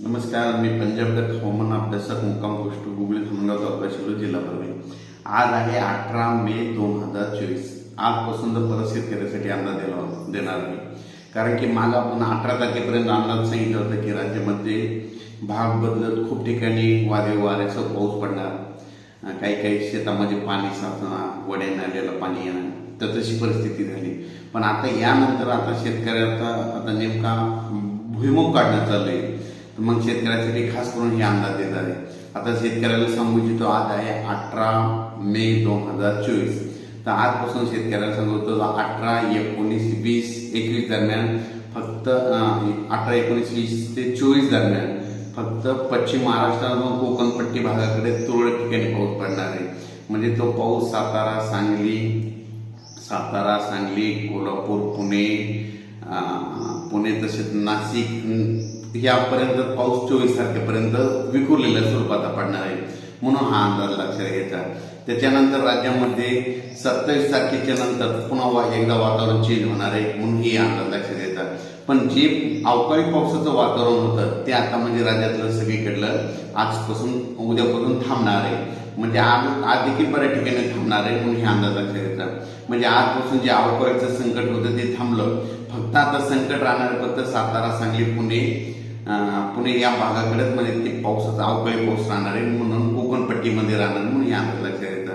नमस्कार, मी पंजाब हवामान अभ्यासक मुक्काम पोस्ट गुगली धामणगाव तालुका शिरूर जिल्हा परभणी। आज आहे 18 मे 2024। आजपासून तर परत शेतकऱ्यासाठी अंदाज देणार आहे, कारण की माग आपण 18 तारखेपर्यंत अंदाज सांगितलं होतं की राज्यामध्ये भाग बदलत खूप ठिकाणी वादळी वाऱ्यासह पाऊस पडणार, काही काही शेतामध्ये पाणी साचणार, वड्या नाल्याला पाणी येणार, तर तशी परिस्थिती झाली। पण आता यानंतर आता शेतकऱ्याचा आता नेमका भुईमुग काढणं चालू आहे, मग शेतकऱ्यासाठी खास करून हे अंदाज देत आहे। आता शेतकऱ्याला सांगू इच्छितो, आज आहे 18 मे 2024। तर आजपासून शेतकऱ्याला सांगतो 18, 19, 20, 21 दरम्यान फक्त 18, 19, 20 ते 24 दरम्यान फक्त पश्चिम महाराष्ट्र व कोकणपट्टी भागाकडे तुरळक ठिकाणी पाऊस पडणार आहे। म्हणजे तो पाऊस सातारा, सांगली, कोल्हापूर, पुणे तसेच नाशिक यापर्यंत पाऊस 24 तारखेपर्यंत विखुरलेल्या स्वरूपात पडणार आहे, म्हणून हा अंदाज लक्षात घ्यायचा। त्याच्यानंतर राज्यामध्ये 27 तारखेच्या नंतर पुन्हा एकदा वातावरण चेंज होणार आहे, म्हणून ही अंदाज लक्षात घ्यायचा। पण जे अवकाळी पावसाचं वातावरण होतं ते आता म्हणजे राज्यातलं सगळीकडलं आजपासून उद्यापासून थांबणार आहे। म्हणजे आज देखील बऱ्याच ठिकाणी थांबणार आहे, म्हणून हे अंदाज लक्षात घ्यायचा। म्हणजे आजपासून जे अवकाळीचं संकट होतं ते थांबलं, फक्त आता संकट राहणार फक्त सातारा, सांगली, पुणे या भागाकडेच म्हणजे ते पावसाचा अवकाळी पाऊस राहणार आहे, म्हणून कोकणपट्टीमध्ये राहणार, म्हणून हे अंदाज लक्षात घ्यायचा।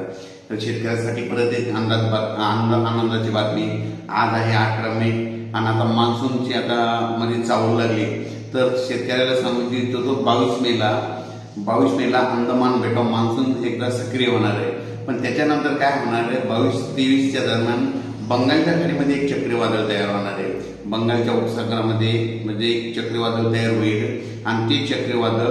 तर शेतकऱ्यासाठी परत एक आनंदाची बातमी, आज आहे 18 मे आणि आता मान्सूनची आता म्हणजे चावल लागली। तर शेतकऱ्याला सांगू इच्छितो तो 22 मेला अंदमान बेटाव मान्सून एकदा सक्रिय होणार आहे। पण त्याच्यानंतर काय होणार आहे, 22-23च्या दरम्यान बंगालच्या खाडीमध्ये एक चक्रीवादळ तयार होणार आहे। बंगालच्या उपसागरामध्ये म्हणजे एक चक्रीवादळ तयार होईल आणि ते चक्रीवादळ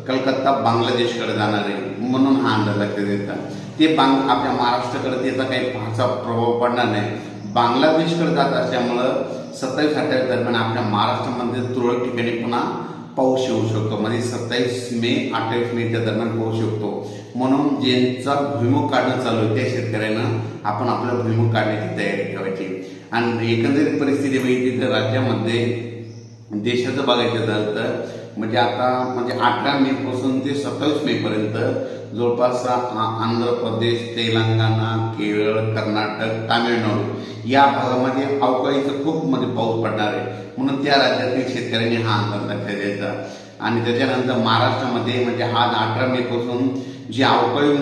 कलकत्ता बांगलादेशकडे जाणार आहे, म्हणून हा अंदाज लक्षात घ्यायचा। ते आपल्या महाराष्ट्राकडे त्याचा काही फारसा प्रभाव पडणार नाही, बांगलादेशकडे जात असल्यामुळं 27-28 दरम्यान आपल्या महाराष्ट्रामध्ये तुरळक ठिकाणी पुन्हा पाऊस येऊ शकतो। म्हणजे 27 मे 28 मेच्या दरम्यान पाऊस शकतो, म्हणून ज्यांचा भुईमुग काढणं चालू आहे त्या शेतकऱ्यांना आपण आपला भुईमुग काढण्याची तयारी ठेवायची। आणि एकंदरीत परिस्थिती बघितली तर राज्यामध्ये देशाचं बघायचं झालं तर म्हणजे आता म्हणजे 18 मे पासून ते 27 मे पर्यंत जवळपास आंध्र प्रदेश, तेलंगणा, केरळ, कर्नाटक, तामिळनाडू या भागामध्ये अवकाळीचं खूप म्हणजे पाऊस पडणार आहे, म्हणून त्या राज्यातील शेतकऱ्यांनी हा अंदाज लक्षात द्यायचा। आणि त्याच्यानंतर महाराष्ट्रामध्ये म्हणजे आज 18 मे पासून जे अवकाळी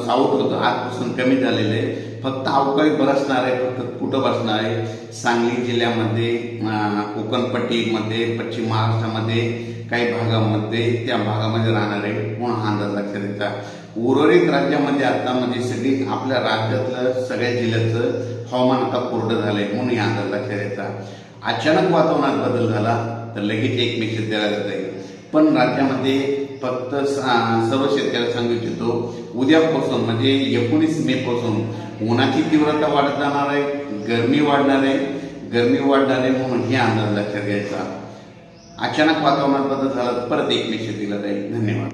साऊट होतं आजपासून कमी झालेलं आहे, फक्त अवकाळी बरसणार आहे, फक्त कुठं बसणार आहे, सांगली जिल्ह्यामध्ये, कोकणपट्टीमध्ये, पश्चिम महाराष्ट्रामध्ये काही भागामध्ये त्या भागामध्ये राहणार आहे, म्हणून हा अंदाज लक्षात द्यायचा। उर्वरित राज्यामध्ये आता म्हणजे सगळी आपल्या राज्यातलं सगळ्या जिल्ह्याचं हवामान आता कोरडं झालंय, म्हणून हा अंदाज लक्षात द्यायचा। अचानक वातावरणात बदल झाला तर लगेच एक मेसेज द्यायला जाईल। पण राज्यामध्ये फक्त सर्व शेतकऱ्याला सांगू इच्छितो, उद्यापासून म्हणजे 19 मे पासून उन्हाची तीव्रता वाढत जाणार आहे, गरमी वाढणार आहे, म्हणून हे अंदाज लक्षात घ्यायचा। अचानक वातावरणात बदल झाला तर परत एक मेसेज दिला जाईल। धन्यवाद।